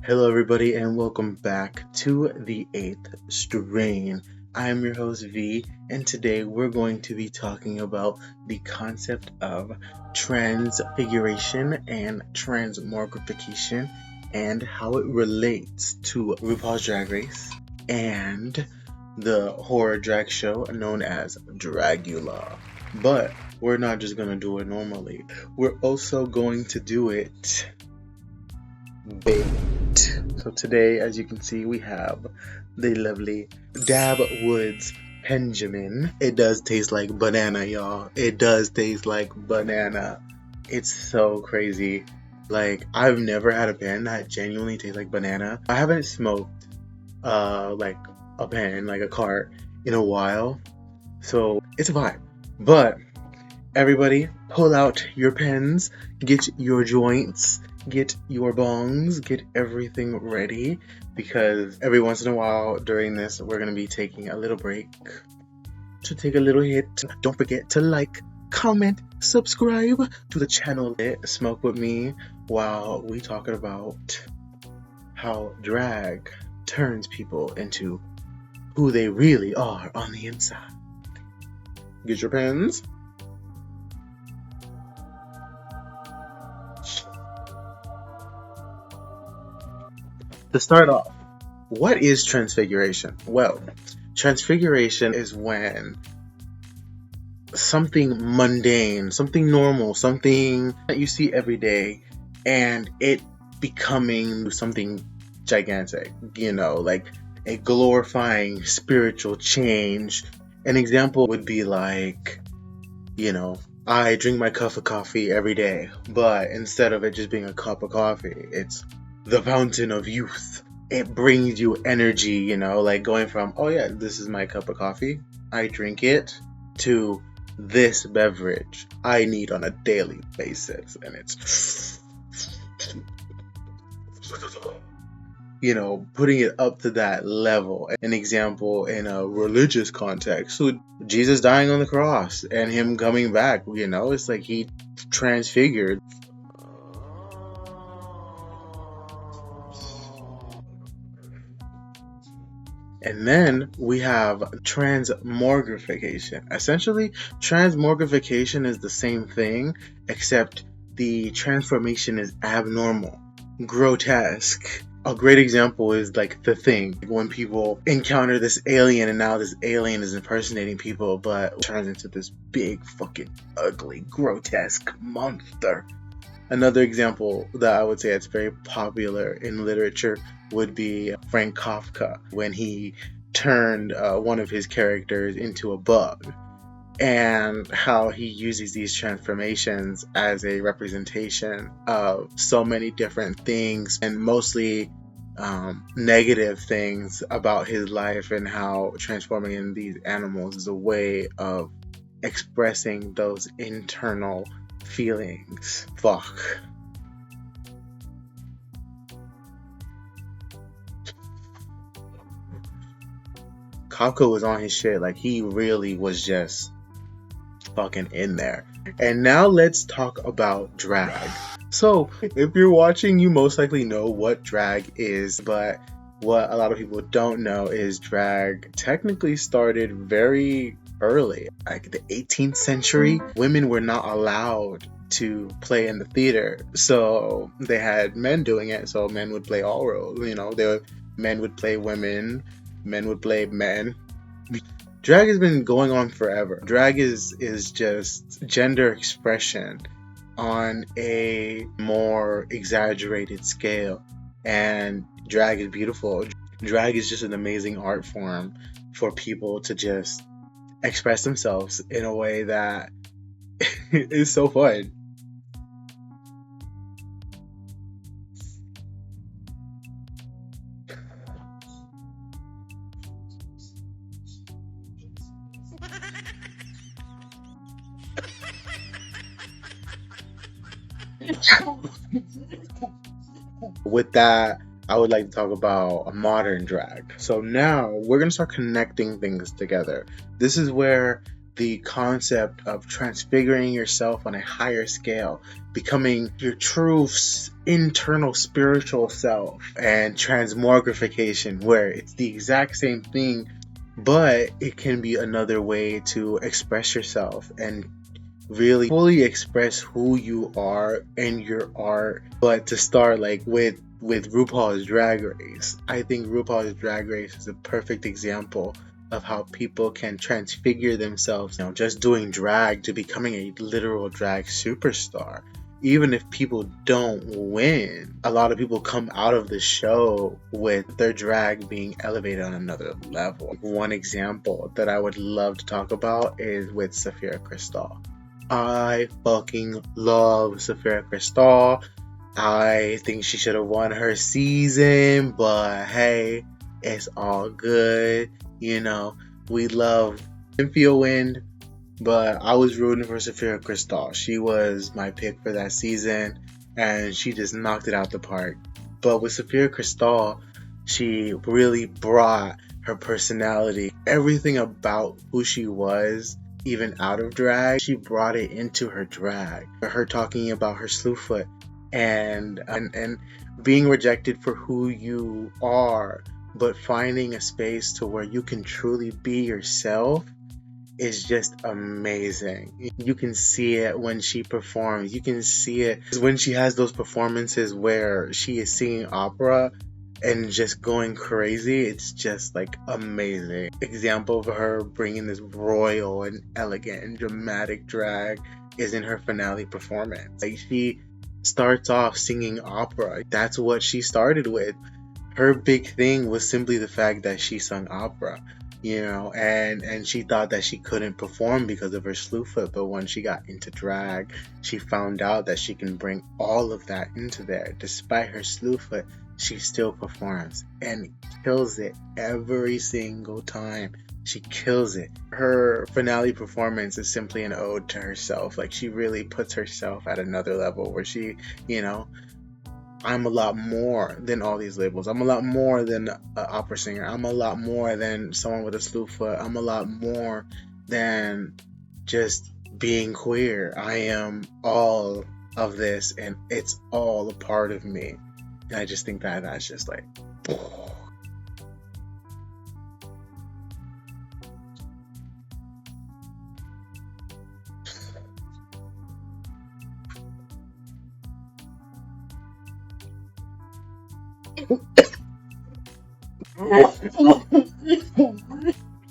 Hello, everybody, and welcome back to the 8th Strain. I am your host, V, and today we're going to be talking about the concept of transfiguration and transmogrification and how it relates to RuPaul's Drag Race and the horror drag show known as Dragula. But we're not just going to do it normally, we're also going to do it big. So today, as you can see, we have the lovely Dab Woods Benjamin. It does taste like banana, y'all. It does taste like banana. It's so crazy. Like, I've never had a pen that genuinely tastes like banana. I haven't smoked like a pen, like a cart, in a while. So it's a vibe. But everybody, pull out your pens, get your joints, get your bongs, get everything ready, because every once in a while during this, we're going to be taking a little break to take a little hit. Don't forget to like, comment, subscribe to the channel. Smoke with me while we talking about how drag turns people into who they really are on the inside. Get your pens. To start off, what is transfiguration? Well, transfiguration is when something mundane, something normal, something that you see every day, and it becoming something gigantic, like a glorifying spiritual change. An example would be like, I drink my cup of coffee every day, but instead of it just being a cup of coffee, it's the fountain of youth. It brings you energy, like going from, oh yeah, this is my cup of coffee, I drink it, to this beverage I need on a daily basis. And it's, putting it up to that level. An example in a religious context, so Jesus dying on the cross and him coming back, it's like he transfigured. And then we have transmogrification. Essentially, transmogrification is the same thing, except the transformation is abnormal, grotesque. A great example is like The Thing, when people encounter this alien and now this alien is impersonating people, but turns into this big fucking ugly, grotesque monster. Another example that I would say that's very popular in literature would be Frank Kafka, when he turned one of his characters into a bug, and how he uses these transformations as a representation of so many different things, and mostly negative things about his life, and how transforming in these animals is a way of expressing those internal feelings. Fuck. Kafka was on his shit. Like, he really was just fucking in there. And now let's talk about drag. So, if you're watching, you most likely know what drag is, but what a lot of people don't know is drag technically started very early. Like the 18th century, women were not allowed to play in the theater, so they had men doing it. So men would play all roles, men would play women, men would play men. Drag has been going on forever. Drag is just gender expression on a more exaggerated scale, and drag is beautiful. Drag is just an amazing art form for people to just express themselves in a way that is so fun. With that, I would like to talk about a modern drag. So now we're going to start connecting things together. This is where the concept of transfiguring yourself on a higher scale, becoming your true internal spiritual self, and transmogrification, where it's the exact same thing, but it can be another way to express yourself and really fully express who you are and your art. But to start like with RuPaul's Drag Race, I think RuPaul's Drag Race is a perfect example of how people can transfigure themselves, just doing drag to becoming a literal drag superstar. Even if people don't win, a lot of people come out of the show with their drag being elevated on another level. One example that I would love to talk about is with Safira Crystal. I fucking love Safira Crystal. I think she should have won her season, but hey, it's all good. We love Cynthia Wind, but I was rooting for Safira Crystal. She was my pick for that season, and she just knocked it out the park. But with Safira Crystal, she really brought her personality, everything about who she was, even out of drag. She brought it into her drag. Her talking about her slew foot and being rejected for who you are, but finding a space to where you can truly be yourself is just amazing. You can see it when she performs. You can see it when she has those performances where she is singing opera and just going crazy. It's just like amazing. Example of her bringing this royal and elegant and dramatic drag is in her finale performance. Like, she starts off singing opera. That's what she started with. Her big thing was simply the fact that she sung opera, and she thought that she couldn't perform because of her slew foot. But when she got into drag, she found out that she can bring all of that into there. Despite her slew foot, she still performs and kills it every single time. She kills it. Her finale performance is simply an ode to herself. Like, she really puts herself at another level where she, I'm a lot more than all these labels. I'm a lot more than an opera singer. I'm a lot more than someone with a slew foot. I'm a lot more than just being queer. I am all of this, and it's all a part of me. And I just think that that's just like...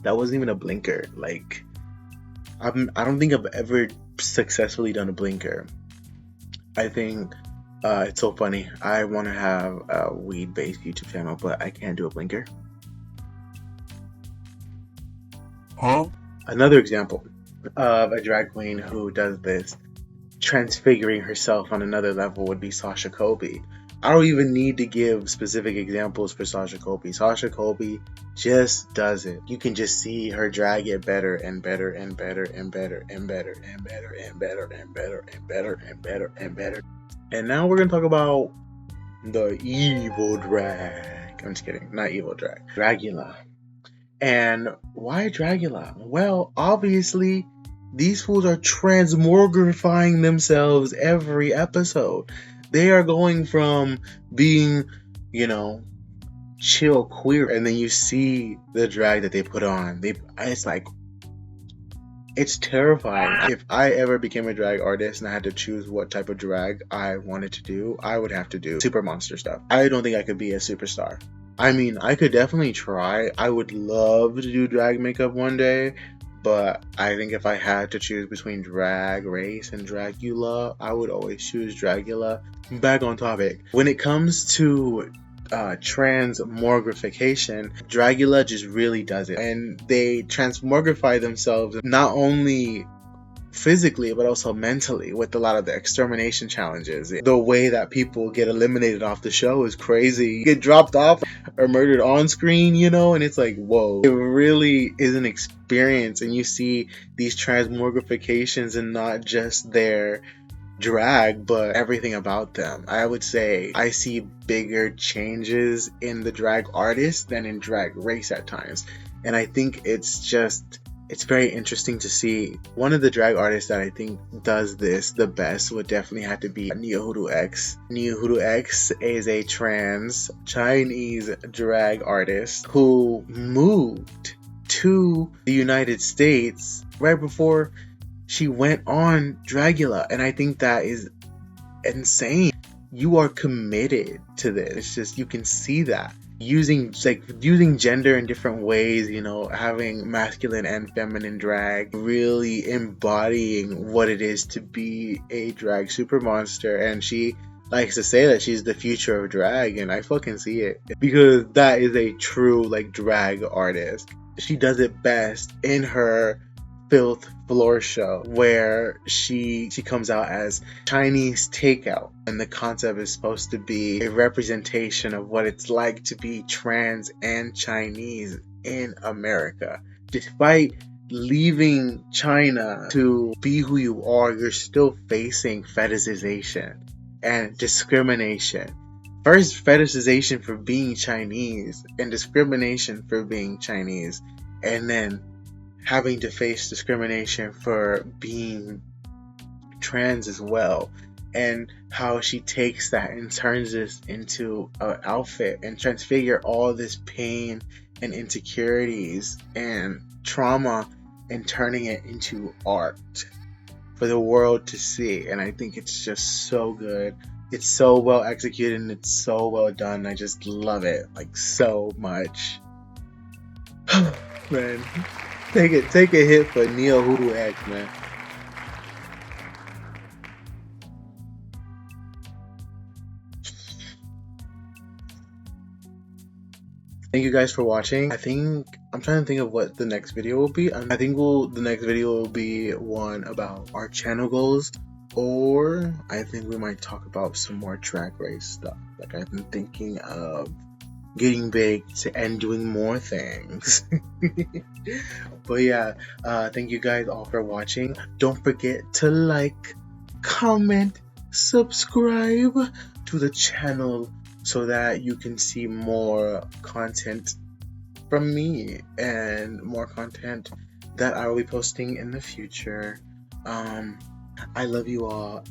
That wasn't even a blinker. Like, I don't think I've ever successfully done a blinker. I think it's so funny. I want to have a weed-based YouTube channel, but I can't do a blinker. Huh? Another example of a drag queen who does this, transfiguring herself on another level, would be Sasha Colby. I don't even need to give specific examples for Sasha Colby. Sasha Colby just does it. You can just see her drag get better and better and better and better and better and better and better and better and better and better and better. And now we're gonna talk about the evil drag. I'm just kidding, not evil drag. Dragula. And why Dragula? Well, obviously, these fools are transmogrifying themselves every episode. They are going from being, chill queer, and then you see the drag that they put on. It's like, it's terrifying. If I ever became a drag artist and I had to choose what type of drag I wanted to do, I would have to do super monster stuff. I don't think I could be a superstar. I mean, I could definitely try. I would love to do drag makeup one day, but I think if I had to choose between Drag Race and Dragula, I would always choose Dragula. Back on topic. When it comes to transmogrification, Dragula just really does it. And they transmogrify themselves not only physically but also mentally with a lot of the extermination challenges. The way that people get eliminated off the show is crazy. You get dropped off or murdered on screen, and it's like, whoa. It really is an experience, and you see these transmogrifications and not just their drag but everything about them. I would say I see bigger changes in the drag artist than in Drag Race at times, and I think it's just it's very interesting to see. One of the drag artists that I think does this the best would definitely have to be Neohudu X. Neohudu X is a trans Chinese drag artist who moved to the United States right before she went on Dragula, and I think that is insane. You are committed to this. It's just, you can see that using gender in different ways, you know, having masculine and feminine drag, really embodying what it is to be a drag super monster. And she likes to say that she's the future of drag, and I fucking see it, because that is a true like drag artist. She does it best in her Filth Floor show, where she comes out as Chinese takeout, and the concept is supposed to be a representation of what it's like to be trans and Chinese in America. Despite leaving China to be who you are, you're still facing fetishization and discrimination. First, fetishization for being Chinese and discrimination for being Chinese, and then having to face discrimination for being trans as well. And how she takes that and turns this into an outfit and transfigure all this pain and insecurities and trauma and turning it into art for the world to see. And I think it's just so good. It's so well executed and it's so well done. I just love it like so much. Man, take a hit for Neohudu X, man. Thank you guys for watching. I think I'm trying to think of what the next video will be. I think the next video will be one about our channel goals, or I think we might talk about some more Drag Race stuff. Like, I've been thinking of getting big and doing more things. But yeah, thank you guys all for watching. Don't forget to like, comment, subscribe to the channel so that you can see more content from me and more content that I will be posting in the future. I love you all,